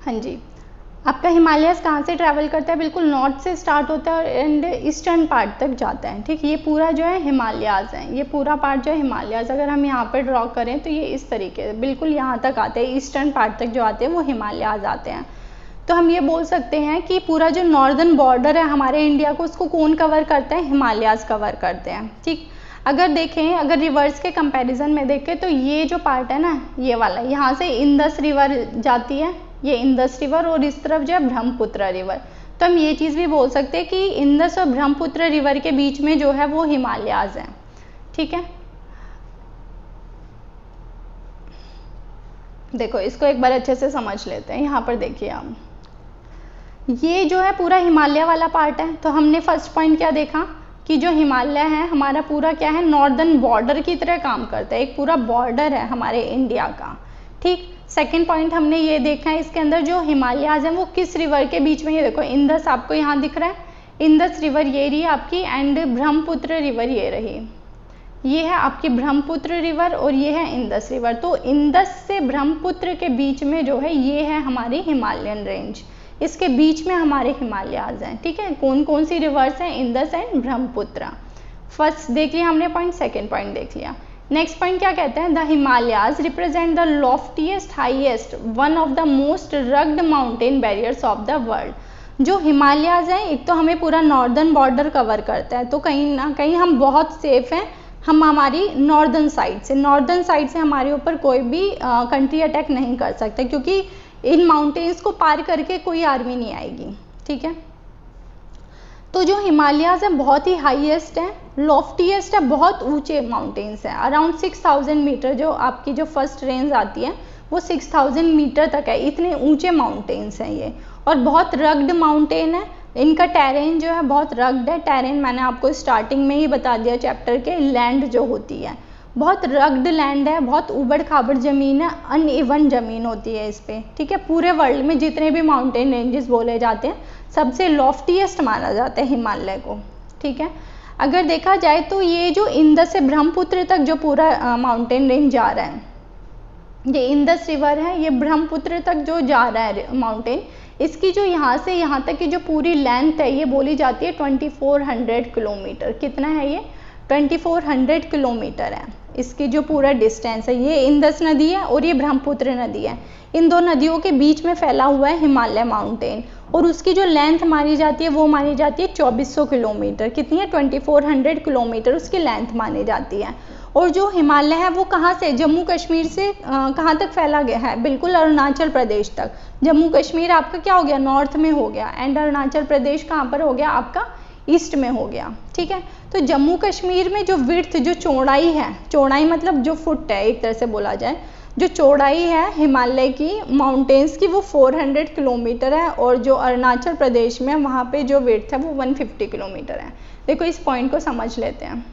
हाँ जी, आपका हिमालयस कहाँ से ट्रैवल करता है, बिल्कुल नॉर्थ से स्टार्ट होता है एंड ईस्टर्न पार्ट तक जाता है। ठीक, ये पूरा जो है हिमालयाज़ है, ये पूरा पार्ट जो है हिमालयाज़, अगर हम यहाँ पर ड्रॉ करें तो ये इस तरीके से बिल्कुल यहाँ तक आते हैं, ईस्टर्न पार्ट तक जो आते हैं वो हिमालयाज़ आते हैं। तो हम ये बोल सकते हैं कि पूरा जो नॉर्दर्न बॉर्डर है हमारे इंडिया को, उसको कौन कवर करता है, हिमालयाज़ कवर करते हैं। ठीक, अगर देखें, अगर रिवर्स के कंपैरिजन में देखें तो ये जो पार्ट है ना, ये वाला, यहाँ से इंदस रिवर जाती है, ये इंदस रिवर, और इस तरफ जो है ब्रह्मपुत्र रिवर। तो हम ये चीज़ भी बोल सकते हैं कि इंदस और ब्रह्मपुत्र रिवर के बीच में जो है वो हिमालयाज़ है। ठीक है, देखो इसको एक बार अच्छे से समझ लेते हैं। यहाँ पर देखिए आप, ये जो है पूरा हिमालय वाला पार्ट है। तो हमने फर्स्ट पॉइंट क्या देखा कि जो हिमालय है हमारा पूरा क्या है, नॉर्दर्न बॉर्डर की तरह काम करता है, एक पूरा बॉर्डर है हमारे इंडिया का। ठीक, सेकंड पॉइंट हमने ये देखा है, इसके अंदर जो हिमालयाज हैं वो किस रिवर के बीच में, ये देखो इंदस आपको यहाँ दिख रहा है, इंदस रिवर ये रही आपकी, एंड ब्रह्मपुत्र रिवर ये रही, ये है आपकी ब्रह्मपुत्र रिवर और ये है इंदस रिवर। तो इंदस से ब्रह्मपुत्र के बीच में जो है ये है हमारी हिमालयन रेंज, इसके बीच में हमारे हिमालयाज हैं। ठीक है, कौन कौन सी रिवर्स हैं, इंदस एंड ब्रह्मपुत्र। फर्स्ट देख लिया हमने पॉइंट, सेकेंड पॉइंट देख लिया। नेक्स्ट पॉइंट क्या कहते हैं, the Himalayas represent the loftiest, highest, one of the most rugged mountain barriers of the world. जो हिमालयाज हैं, एक तो हमें पूरा नॉर्दर्न बॉर्डर कवर करता है, तो कहीं ना कहीं हम बहुत सेफ हैं, हम हमारी नॉर्दर्न साइड से हमारे ऊपर कोई भी कंट्री अटैक नहीं कर सकते, क्योंकि इन माउंटेन्स को पार करके कोई आर्मी नहीं आएगी। ठीक है, तो जो हिमालयाज है बहुत ही हाईएस्ट है, लॉफ्टीएस्ट है, बहुत ऊंचे माउंटेन्स हैं, अराउंड 6000 मीटर, जो आपकी जो फर्स्ट रेंज आती है वो 6000 मीटर तक है, इतने ऊंचे माउंटेन्स हैं ये, और बहुत रग्ड माउंटेन है। इनका टेरेन जो है बहुत रग्ड है, टेरेन मैंने आपको स्टार्टिंग में ही बता दिया चैप्टर के, लैंड जो होती है बहुत रग्ड लैंड है, बहुत उबड़ खाबड़ ज़मीन है, अनइवन ज़मीन होती है इस पर। ठीक है, पूरे वर्ल्ड में जितने भी माउंटेन रेंजेस बोले जाते हैं सबसे लॉफ्टीएस्ट माना जाता है हिमालय को। ठीक है, अगर देखा जाए तो ये जो इंदस से ब्रह्मपुत्र तक जो पूरा माउंटेन रेंज जा रहा है, ये इंदस रिवर है, ये ब्रह्मपुत्र तक जो जा रहा है माउंटेन, इसकी जो यहाँ से यहाँ तक की जो पूरी लेंथ है ये बोली जाती है 2400 किलोमीटर। कितना है ये, 2400 किलोमीटर है इसकी जो पूरा डिस्टेंस है। ये इंदस नदी है और ये ब्रह्मपुत्र नदी है, इन दो नदियों के बीच में फैला हुआ है हिमालय माउंटेन, और उसकी जो लेंथ मानी जाती है वो मानी जाती है 2400 किलोमीटर। कितनी है, 2400 किलोमीटर उसकी लेंथ मानी जाती है। और जो हिमालय है वो कहाँ से, जम्मू कश्मीर से कहाँ तक फैला गया है, बिल्कुल अरुणाचल प्रदेश तक। जम्मू कश्मीर आपका क्या हो गया, नॉर्थ में हो गया, एंड अरुणाचल प्रदेश कहाँ पर हो गया, आपका ईस्ट में हो गया। ठीक है, तो जम्मू कश्मीर में जो विड्थ, जो चौड़ाई है, चौड़ाई मतलब जो फुट है एक तरह से बोला जाए, जो चौड़ाई है हिमालय की माउंटेन्स की वो 400 किलोमीटर है, और जो अरुणाचल प्रदेश में वहाँ पे जो विड्थ है वो 150 किलोमीटर है। देखो इस पॉइंट को समझ लेते हैं।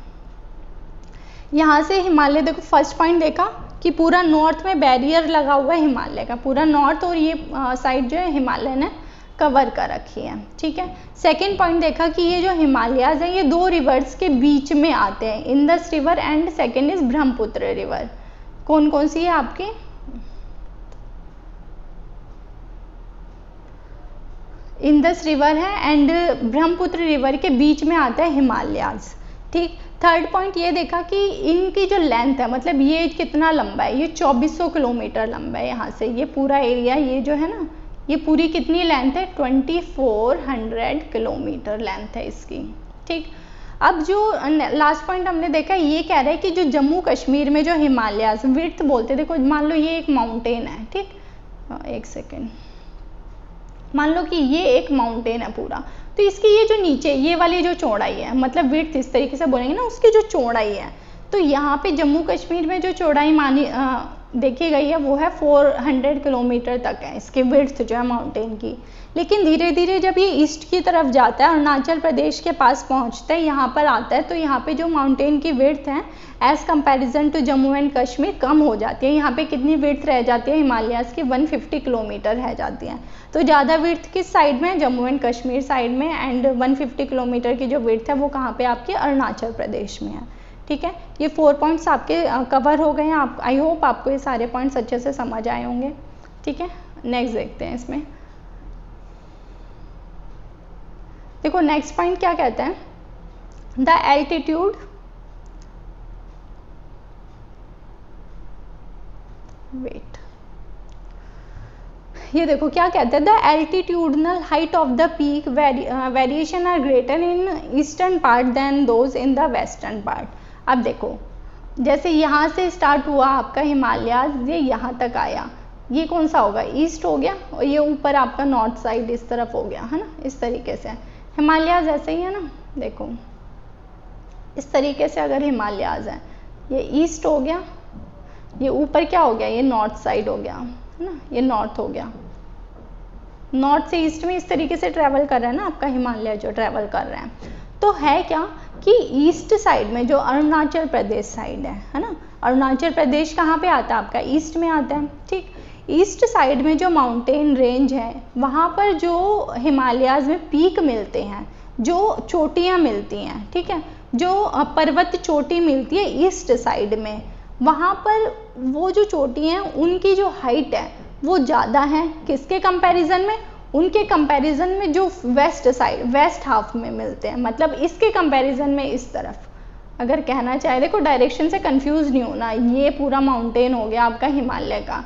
यहाँ से हिमालय, देखो फर्स्ट पॉइंट देखा कि पूरा नॉर्थ में बैरियर लगा हुआ है हिमालय का, पूरा नॉर्थ और ये साइड जो है हिमालय ने कवर कर रखी है। ठीक है, सेकेंड पॉइंट देखा कि ये जो हिमालयाज है ये दो रिवर्स के बीच में आते हैं, Indus river and second is Brahmaputra river. कौन कौन सी है आपकी, इंदस रिवर है एंड ब्रह्मपुत्र रिवर के बीच में आता है हिमालयाज। ठीक, थर्ड पॉइंट ये देखा कि इनकी जो लेंथ है, मतलब ये कितना लंबा है, ये 2400 किलोमीटर लंबा है। यहाँ से ये पूरा एरिया, ये जो है ना, ये पूरी कितनी लेंथ है, 2400 किलोमीटर लेंथ है इसकी। ठीक, अब जो लास्ट पॉइंट हमने देखा ये कह रहा है कि जो जम्मू कश्मीर में जो हिमालयाज विड्थ बोलते हैं, देखो मान लो ये एक माउंटेन है, ठीक, एक सेकेंड, मान लो कि ये एक माउंटेन है पूरा, तो इसकी ये जो नीचे ये वाली जो चौड़ाई है, मतलब विड्थ इस तरीके से बोलेंगे ना, उसकी जो चौड़ाई है, तो यहाँ पे जम्मू कश्मीर में जो चौड़ाई मानी देखी गई है वो है 400 किलोमीटर तक है इसकी विड्थ जो है माउंटेन की। लेकिन धीरे धीरे जब ये ईस्ट की तरफ जाता है, अरुणाचल प्रदेश के पास पहुँचता है, यहाँ पर आता है, तो यहाँ पे जो माउंटेन की विड्थ है as comparison to Jammu and Kashmir कम हो जाती है। यहाँ पे कितनी विड्थ रह जाती है हिमालयाज़ की, 150 किलोमीटर रह जाती है। तो ज़्यादा विड्थ किस साइड में है, जम्मू एंड कश्मीर साइड में, एंड 150 किलोमीटर की जो विड्थ है वो कहाँ पे आपके अरुणाचल प्रदेश में है। ठीक है, ये 4 पॉइंट्स आपके कवर हो गए हैं। आप आई होप आपको ये सारे पॉइंट्स अच्छे से समझ आए होंगे। ठीक है, नेक्स्ट देखते हैं इसमें। देखो नेक्स्ट पॉइंट क्या कहते हैं, द एल्टीट्यूड वेट, ये देखो क्या कहते हैं, the altitudinal height of the peak variation are greater in eastern part than those in the western part. अब देखो जैसे यहाँ से स्टार्ट हुआ आपका हिमालयाज, ये यहाँ तक आया, ये कौन सा होगा, ईस्ट हो गया, और ये ऊपर आपका नॉर्थ साइड इस तरफ हो गया, है ना। इस तरीके से हिमालयाज ऐसे ही है ना, देखो इस तरीके से अगर हिमालयाज है, ये ईस्ट हो गया, ये ऊपर क्या हो गया, ये नॉर्थ साइड हो गया, है ना, ये नॉर्थ हो गया। नॉर्थ से ईस्ट में इस तरीके से ट्रैवल कर रहा है ना आपका हिमालय, जो ट्रैवल कर रहा है। तो है क्या कि ईस्ट साइड में जो अरुणाचल प्रदेश साइड है ना, अरुणाचल प्रदेश कहाँ पे आता है आपका, ईस्ट में आता है, ठीक। ईस्ट साइड में जो माउंटेन रेंज है, वहाँ पर जो हिमालयाज में पीक मिलते हैं, जो चोटियाँ मिलती हैं, ठीक है, जो पर्वत चोटी मिलती है ईस्ट साइड में, वहाँ पर वो जो चोटी हैं उनकी जो हाइट है वो ज़्यादा है, किसके कंपैरिजन में, उनके कंपैरिजन में जो वेस्ट साइड, वेस्ट हाफ में मिलते हैं, मतलब इसके कंपैरिजन में इस तरफ। अगर कहना चाहे, देखो डायरेक्शन से कंफ्यूज नहीं होना, ये पूरा माउंटेन हो गया आपका हिमालय का,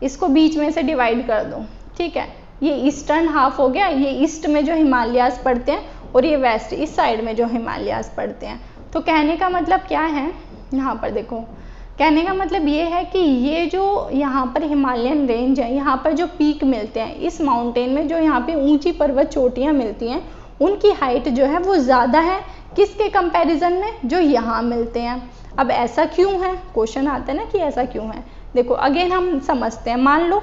इसको बीच में से डिवाइड कर दो, ठीक है, ये ईस्टर्न हाफ हो गया, ये ईस्ट में जो हिमालयाज पड़ते हैं, और ये वेस्ट इस साइड में जो हिमालयाज पड़ते हैं। तो कहने का मतलब क्या है यहाँ पर, देखो कहने का मतलब ये है कि ये जो यहाँ पर हिमालयन रेंज है, यहाँ पर जो पीक मिलते हैं इस माउंटेन में, जो यहाँ पे ऊंची पर्वत चोटियाँ मिलती हैं, उनकी हाइट जो है वो ज़्यादा है किसके कंपैरिजन में, जो यहाँ मिलते हैं। अब ऐसा क्यों है, क्वेश्चन आता है ना कि ऐसा क्यों है। देखो अगेन हम समझते हैं, मान लो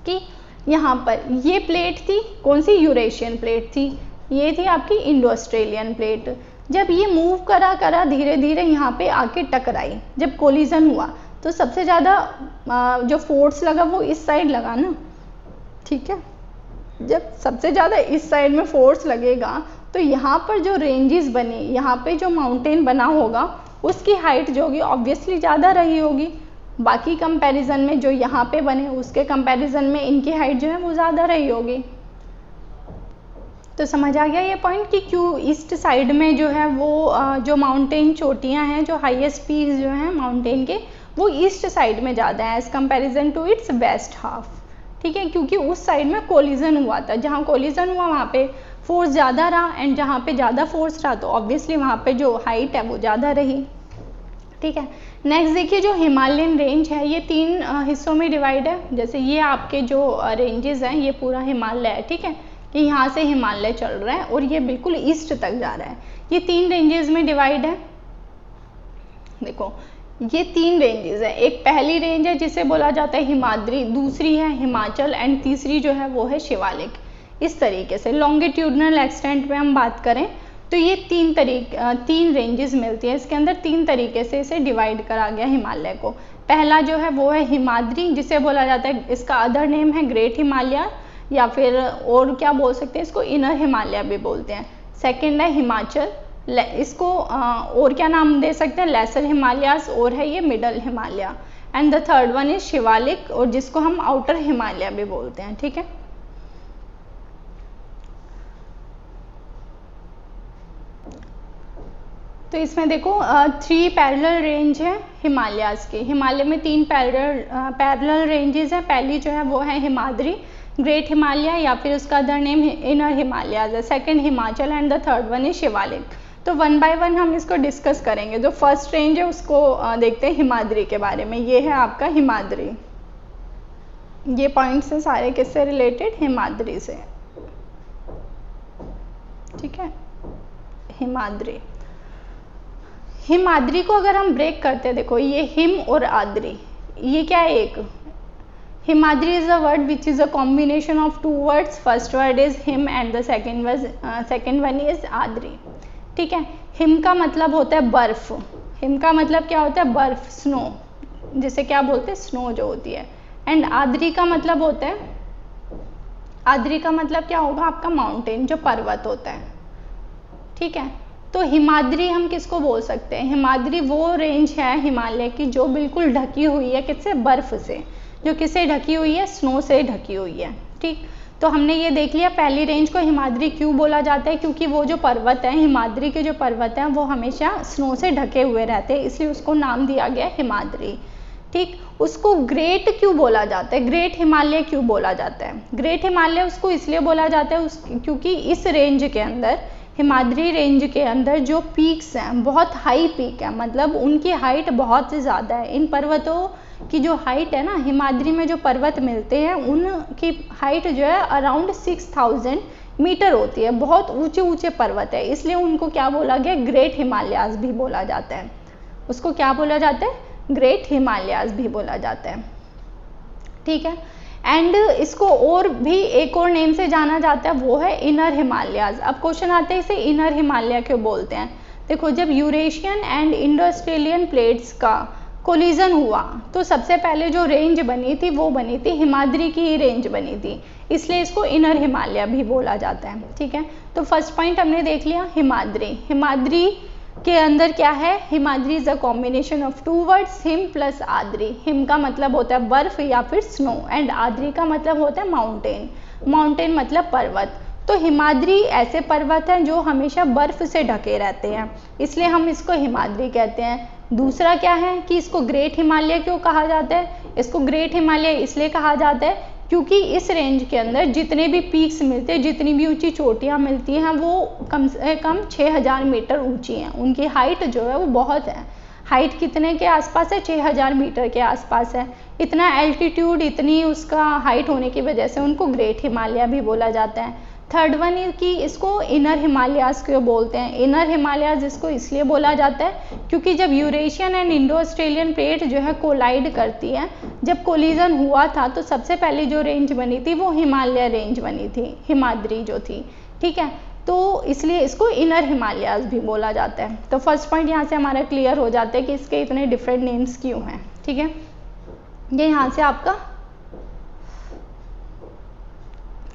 कि यहाँ पर ये प्लेट थी, कौन सी, यूरेशियन प्लेट थी, ये थी आपकी इंडो ऑस्ट्रेलियन प्लेट। जब ये मूव करा धीरे धीरे यहाँ पे आके टकराई, जब कोलिजन हुआ तो सबसे ज़्यादा जो फोर्स लगा वो इस साइड लगा ना, ठीक है। जब सबसे ज़्यादा इस साइड में फोर्स लगेगा तो यहाँ पर जो रेंजेस बने, यहाँ पे जो माउंटेन बना होगा उसकी हाइट जो होगी ऑब्वियसली ज़्यादा रही होगी, बाकी कंपैरिजन में जो यहाँ पे बने उसके कंपैरिजन में इनकी हाइट जो है वो ज़्यादा रही होगी। तो समझ आ गया ये पॉइंट कि क्यों ईस्ट साइड में जो है वो जो माउंटेन चोटियाँ हैं, जो हाईएस्ट पीक जो हैं माउंटेन के, वो ईस्ट साइड में ज़्यादा है as comparison to its west half, ठीक है, क्योंकि उस साइड में कोलिजन हुआ था, जहाँ कोलिजन हुआ वहाँ पे फोर्स ज़्यादा रहा, एंड जहाँ पे ज़्यादा फोर्स रहा तो ऑब्वियसली वहाँ पे जो हाइट है वो ज़्यादा रही, ठीक है। नेक्स्ट देखिए, जो हिमालयन रेंज है ये 3 हिस्सों में डिवाइड है। जैसे ये आपके जो रेंजेस हैं, ये पूरा हिमालय है, ठीक है, कि यहाँ से हिमालय चल रहा है और ये बिल्कुल ईस्ट तक जा रहा है। ये 3 रेंजेस में डिवाइड है। देखो ये 3 रेंजेस है, एक पहली रेंज है जिसे बोला जाता है हिमाद्री, दूसरी है हिमाचल, एंड तीसरी जो है वो है शिवालिक। इस तरीके से लॉन्गिट्यूडनल एक्सटेंट में हम बात करें तो ये 3 रेंजेस मिलती है, इसके अंदर 3 तरीके से इसे डिवाइड करा गया हिमालय को। पहला जो है वो है हिमाद्री, जिसे बोला जाता है, इसका अदर नेम है ग्रेट हिमालय, या फिर और क्या बोल सकते हैं इसको, इनर हिमालय भी बोलते हैं। सेकंड है हिमाचल, इसको और क्या नाम दे सकते हैं, लेसर हिमालयास, और है ये middle Himalaya. And the third one is Shivalik, और जिसको हम आउटर हिमालय भी बोलते हैं, ठीक है। तो इसमें देखो 3 पैरेलल रेंज है हिमालयास के। हिमालय में 3 पैरेलल रेंजेस हैं। पहली जो है वो है हिमाद्री, ग्रेट हिमालय, या फिर उसका अदर नेम इनर हिमालयाज है। Second Himachal, and the third one is Shivalik. तो 1 बाय 1 हम इसको डिस्कस करेंगे। जो फर्स्ट रेंज है उसको देखते हैं हिमाद्री के बारे में। ये है आपका हिमाद्री, ये पॉइंट से सारे किससे रिलेटेड, हिमाद्री से, ठीक है। हिमाद्री, हिमाद्री को अगर हम ब्रेक करते हैं, देखो ये हिम और आद्री, ये क्या है, एक Himadri is a word which is a combination of 2 words. First word is him and the second one is adri, ठीक है। हिम का मतलब होता है बर्फ, हिम का मतलब क्या होता है, बर्फ, स्नो, जिसे क्या बोलते हैं, स्नो जो होती है। एंड आद्री का मतलब होता है, आद्री का मतलब क्या होगा आपका, माउंटेन, जो पर्वत होता है, ठीक है। तो हिमाद्री हम किसको बोल सकते हैं, हिमाद्री वो रेंज है हिमालय की जो बिल्कुल ढकी हुई है किससे, बर्फ से, जो किससे ढकी हुई है, स्नो से ढकी हुई है। ठीक, तो हमने ये देख लिया पहली रेंज को हिमाद्री क्यों बोला जाता है, क्योंकि वो जो पर्वत है, हिमाद्री के जो पर्वत हैं वो हमेशा स्नो से ढके हुए रहते हैं, इसलिए उसको नाम दिया गया हिमाद्री। ठीक, उसको ग्रेट क्यों बोला जाता है, ग्रेट हिमालय क्यों बोला जाता है? ग्रेट हिमालय उसको इसलिए बोला जाता है क्योंकि इस रेंज के अंदर, हिमाद्री रेंज के अंदर जो पीक्स हैं बहुत हाई पीक है, मतलब उनकी हाइट बहुत ज़्यादा है। इन पर्वतों की जो हाइट है ना, हिमाद्री में जो पर्वत मिलते हैं उनकी हाइट जो है अराउंड 6000 मीटर होती है, बहुत ऊंचे ऊंचे पर्वत है, इसलिए उनको क्या बोला गया, ग्रेट हिमालयाज भी बोला जाता है। उसको क्या बोला जाता है, ग्रेट हिमालयाज भी बोला जाता है। ठीक है, एंड इसको और भी एक और नेम से जाना जाता है, वो है इनर हिमालयाज। अब क्वेश्चन आते हैं इसे इनर हिमालय क्यों बोलते हैं। देखो, जब Eurasian and Indo Australian plates का कोलिजन हुआ तो सबसे पहले जो रेंज बनी थी वो बनी थी हिमाद्री की ही रेंज बनी थी, इसलिए इसको इनर हिमालय भी बोला जाता है। ठीक है, तो फर्स्ट पॉइंट हमने देख लिया हिमाद्री। हिमाद्री के अंदर क्या है, Himadri is a combination of two words, him plus adri. हिम का मतलब होता है बर्फ या फिर स्नो, एंड आद्री का मतलब होता है माउंटेन। माउंटेन मतलब पर्वत। तो हिमाद्री ऐसे पर्वत हैं जो हमेशा बर्फ से ढके रहते हैं, इसलिए हम इसको हिमाद्री कहते हैं। दूसरा क्या है कि इसको ग्रेट हिमालय क्यों कहा जाता है, इसको ग्रेट हिमालय इसलिए कहा जाता है क्योंकि इस रेंज के अंदर जितने भी पीक्स मिलते हैं, जितनी भी ऊंची चोटियां मिलती हैं, वो कम से कम 6000 मीटर ऊंची हैं। उनकी हाइट जो है वो बहुत है। हाइट कितने के आसपास है, 6000 मीटर के आसपास है। इतना एल्टीट्यूड, इतनी उसका हाइट होने की वजह से उनको ग्रेट हिमालय भी बोला जाता है। थर्ड वन कि इसको इनर हिमालयाज क्यों बोलते हैं। इनर हिमालयाज इसको इसलिए बोला जाता है क्योंकि जब Eurasian and Indo Australian plate जो है कोलाइड करती है, जब कोलिजन हुआ था तो सबसे पहले जो रेंज बनी थी वो हिमालय रेंज बनी थी, हिमाद्री जो थी। ठीक है, तो इसलिए इसको इनर हिमालयाज भी बोला जाता है। तो फर्स्ट पॉइंट यहाँ से हमारा क्लियर हो जाता है कि इसके इतने डिफरेंट नेम्स क्यों हैं। ठीक है, ये यहाँ से आपका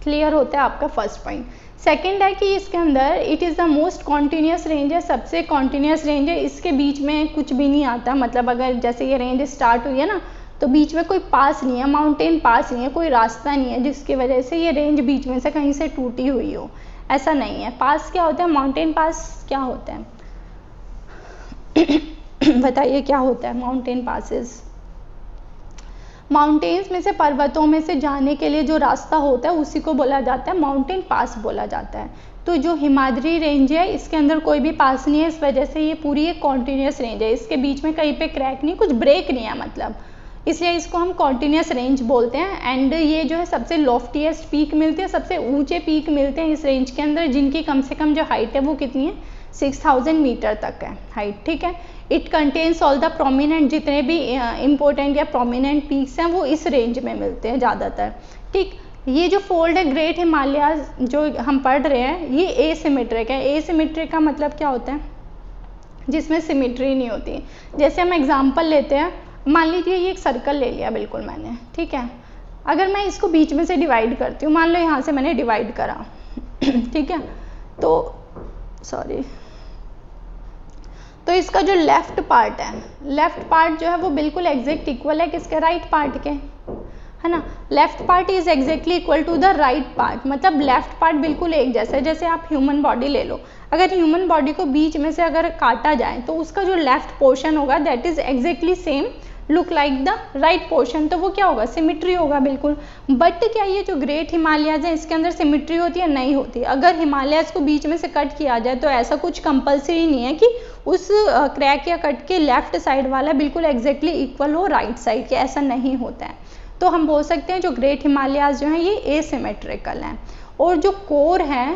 क्लियर होता है आपका फर्स्ट पॉइंट। सेकंड है कि इसके अंदर it is the most continuous range है, सबसे कॉन्टिन्यूस रेंज है, इसके बीच में कुछ भी नहीं आता। मतलब अगर जैसे ये रेंज स्टार्ट हुई है ना, तो बीच में कोई पास नहीं है, माउंटेन पास नहीं है, कोई रास्ता नहीं है जिसकी वजह से ये रेंज बीच में से कहीं से टूटी हुई हो, ऐसा नहीं है। पास क्या होता है, माउंटेन पास क्या होता है बताइए क्या होता है माउंटेन पासेस। माउंटेन्स में से, पर्वतों में से जाने के लिए जो रास्ता होता है उसी को बोला जाता है माउंटेन पास बोला जाता है। तो जो हिमाद्री रेंज है इसके अंदर कोई भी पास नहीं है, इस वजह से ये पूरी एक कॉन्टिन्यूस रेंज है, इसके बीच में कहीं पे क्रैक नहीं, कुछ ब्रेक नहीं है मतलब, इसलिए इसको हम कॉन्टिन्यूस रेंज बोलते हैं। एंड ये जो है सबसे लॉफ्टीएस्ट पीक मिलते हैं, सबसे ऊंचे पीक मिलते हैं इस रेंज के अंदर, जिनकी कम से कम जो हाइट है वो कितनी है, 6000 मीटर तक है हाइट। ठीक है, it contains all the prominent, जितने भी इम्पोर्टेंट या प्रोमिनेंट पीक्स हैं वो इस रेंज में मिलते हैं ज़्यादातर। ठीक, ये जो फोल्ड है ग्रेट हिमालयाज जो हम पढ़ रहे हैं ये एसिमेट्रिक है। एसिमेट्रिक का मतलब क्या होता है, जिसमें सिमेट्री नहीं होती। जैसे हम एग्जाम्पल लेते हैं, मान लीजिए ये एक सर्कल ले लिया बिल्कुल मैंने, ठीक है, अगर मैं इसको बीच में से डिवाइड करती हूँ, मान लो यहाँ से मैंने डिवाइड करा ठीक है, तो सॉरी, तो इसका जो लेफ्ट पार्ट है, लेफ्ट पार्ट जो है वो बिल्कुल एग्जैक्ट इक्वल है किसके, राइट पार्ट के, है ना। Left part is exactly equal to the right part, मतलब लेफ्ट पार्ट बिल्कुल एक जैसा है। जैसे आप ह्यूमन बॉडी ले लो, अगर ह्यूमन बॉडी को बीच में से अगर काटा जाए तो उसका जो लेफ्ट पोर्शन होगा that is exactly same look like the right portion, तो वो क्या होगा, सिमिट्री होगा बिल्कुल। बट क्या ये जो ग्रेट हिमालयाज है इसके अंदर सिमिट्री होती है, नहीं होती। अगर हिमालयाज को बीच में से कट किया जाए तो ऐसा कुछ कंपलसरी नहीं है कि उस क्रैक या कट के लेफ्ट साइड वाला बिल्कुल एग्जैक्टली इक्वल हो राइट साइड के, ऐसा नहीं होता है। तो हम बोल सकते हैं जो ग्रेट हिमालयाज जो हैं ये एसिमेट्रिकल हैं। और जो कोर है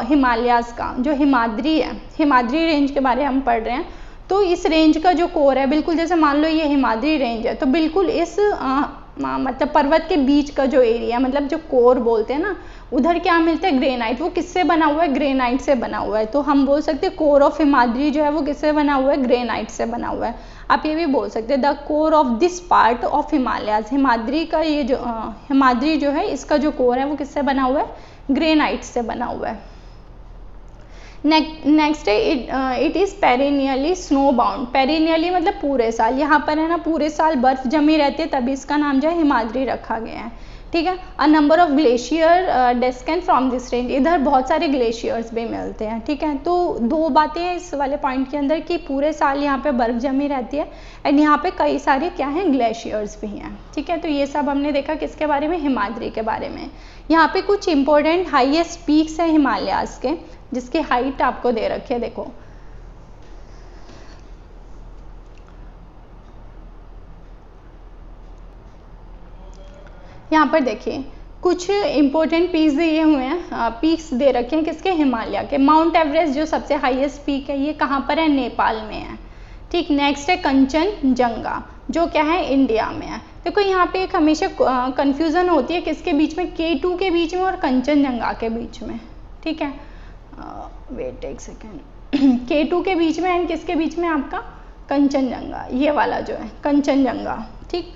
हिमालयाज का, जो हिमाद्री है, हिमाद्री रेंज के बारे में हम पढ़ रहे हैं, तो इस रेंज का जो कोर है बिल्कुल जैसे मान लो ये हिमाद्री रेंज है, तो बिल्कुल इस मतलब पर्वत के बीच का जो एरिया, मतलब जो कोर बोलते हैं ना, उधर क्या मिलता है, ग्रेनाइट। वो किससे बना हुआ है, ग्रेनाइट से बना हुआ है। तो हम बोल सकते हैं कोर ऑफ हिमाद्री जो है वो किससे बना हुआ है, ग्रेनाइट से बना हुआ है। आप ये भी बोल सकते हैं the core of this part of Himalayas, Himadri का ये जो हिमाद्री जो है इसका जो कोर है वो किससे बना हुआ है, ग्रेनाइट से बना हुआ है। नेक्स्ट है इट इज़ पेरिनियली स्नो बाउंड। पेरिनियली मतलब पूरे साल, यहाँ पर है ना पूरे साल बर्फ जमी रहती है, तभी इसका नाम जो है हिमाद्री रखा गया है, ठीक है। A number of glacier descend from this range, इधर बहुत सारे ग्लेशियर्स भी मिलते हैं, ठीक है। तो दो बातें हैं इस वाले पॉइंट के अंदर कि पूरे साल यहाँ पे बर्फ जमी रहती है एंड यहाँ पे कई सारे क्या हैं ग्लेशियर्स भी हैं, ठीक है। तो ये सब हमने देखा किसके बारे में, हिमाद्री के बारे में। यहाँ पे कुछ इंपॉर्टेंट हाईएस्ट पीक्स हैं हिमालयाज के, जिसकी हाइट आपको दे रखी है, देखो यहाँ पर देखिए कुछ इंपॉर्टेंट पीक्स दिए हुए हैं, पीक्स दे रखे हैं किसके, हिमालय के। माउंट एवरेस्ट जो सबसे हाईएस्ट पीक है ये कहाँ पर है, नेपाल में है, ठीक। नेक्स्ट है कंचनजंगा जो क्या है, इंडिया में है। देखो यहाँ पे एक हमेशा कंफ्यूजन होती है किसके बीच में, K2 के बीच में और कंचनजंगा के बीच में, ठीक है। वेट एक सेकेंड, K2 के बीच में एंड किसके बीच में, आपका कंचनजंगा, ये वाला जो है कंचनजंगा, ठीक।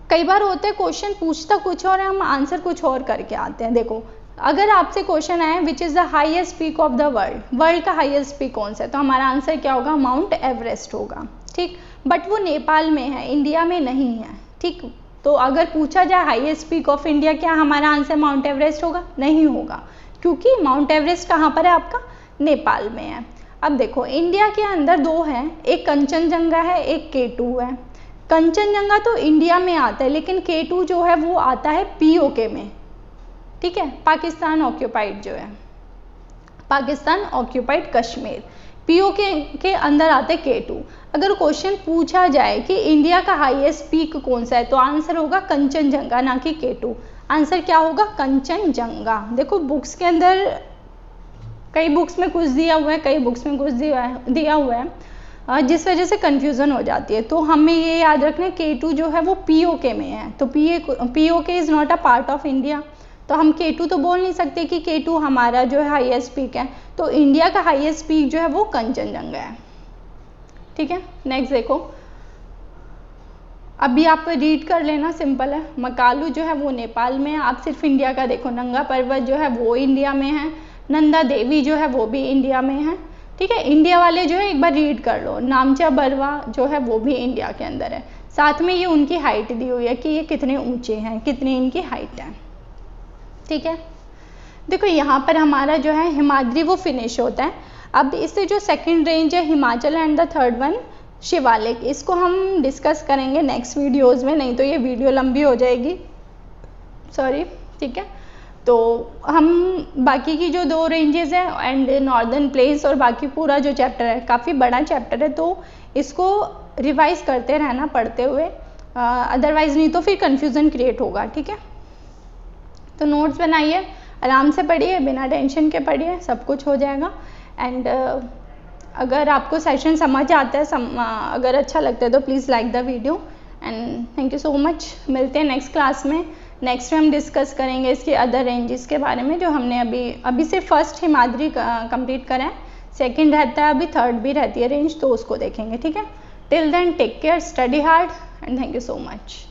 कई बार होते हैं क्वेश्चन पूछता कुछ और है, हम आंसर कुछ और करके आते हैं। देखो अगर आपसे क्वेश्चन आए which is the highest peak of the world, world का हाईएस्ट पीक कौन सा है, तो हमारा आंसर क्या होगा, माउंट एवरेस्ट होगा, ठीक। बट वो नेपाल में है, इंडिया में नहीं है, ठीक। तो अगर पूछा जाए हाईएस्ट पीक ऑफ इंडिया, क्या हमारा आंसर माउंट एवरेस्ट होगा, नहीं होगा, क्योंकि माउंट एवरेस्ट कहाँ पर है आपका, नेपाल में है। अब देखो इंडिया के अंदर दो हैं, एक कंचनजंगा है, एक K2 है। कंचनजंगा तो इंडिया में आता है, लेकिन K2 जो है वो आता है POK में, ठीक है, पाकिस्तान ऑक्यूपाइड जो है, पाकिस्तान ऑक्यूपाइड कश्मीर, POK के अंदर आता है K2। अगर क्वेश्चन पूछा जाए कि इंडिया का हाईएस्ट पीक कौन सा है, तो आंसर होगा कंचनजंगा, ना कि K2। आंसर क्या होगा, कंचनजंगा। देखो बुक्स के अंदर कई बुक्स में कुछ दिया हुआ है, कई बुक्स में कुछ दिया हुआ है, जिस वजह से कंफ्यूजन हो जाती है। तो हमें ये याद रखना है K2 जो है वो POK में है, तो POK is not a part of India, तो हम K2 तो बोल नहीं सकते कि K2 हमारा जो है हाईएस्ट पीक है। तो इंडिया का हाईएस्ट पीक जो है वो कंचनजंगा है, ठीक है। नेक्स्ट देखो, अभी आप रीड कर लेना, सिंपल है। मकालू जो है वो नेपाल में है, आप सिर्फ इंडिया का देखो। नंगा पर्वत जो है वो इंडिया में है, नंदा देवी जो है वो भी इंडिया में है, ठीक है। इंडिया वाले जो है एक बार रीड कर लो। नामचा बरवा जो है वो भी इंडिया के अंदर है, साथ में ये उनकी हाइट दी हुई है कि ये कितने ऊंचे हैं, कितनी इनकी हाइट है, ठीक है। देखो यहाँ पर हमारा जो है हिमाद्री वो फिनिश होता है। अब इससे जो सेकंड रेंज है Himachal and the third one Shivalik, इसको हम डिस्कस करेंगे नेक्स्ट वीडियोस में, नहीं तो ये वीडियो लंबी हो जाएगी, सॉरी, ठीक है। तो हम बाकी की जो दो रेंजेस हैं एंड नॉर्दर्न प्लेन्स और बाकी पूरा जो चैप्टर है, काफ़ी बड़ा चैप्टर है, तो इसको रिवाइज करते रहना पढ़ते हुए, अदरवाइज नहीं तो फिर कंफ्यूजन क्रिएट होगा, ठीक है। तो नोट्स बनाइए, आराम से पढ़िए, बिना टेंशन के पढ़िए, सब कुछ हो जाएगा। एंड अगर आपको सेशन समझ आता है, अगर अच्छा लगता है तो please like the video and thank you so much. मिलते हैं नेक्स्ट क्लास में। नेक्स्ट में हम डिस्कस करेंगे इसके अदर रेंजेस के बारे में, जो हमने अभी से फर्स्ट हिमाद्री कंप्लीट करा है, सेकंड रहता है, अभी थर्ड भी रहती है रेंज, तो उसको देखेंगे, ठीक है। Till then take care, study hard and thank you so much.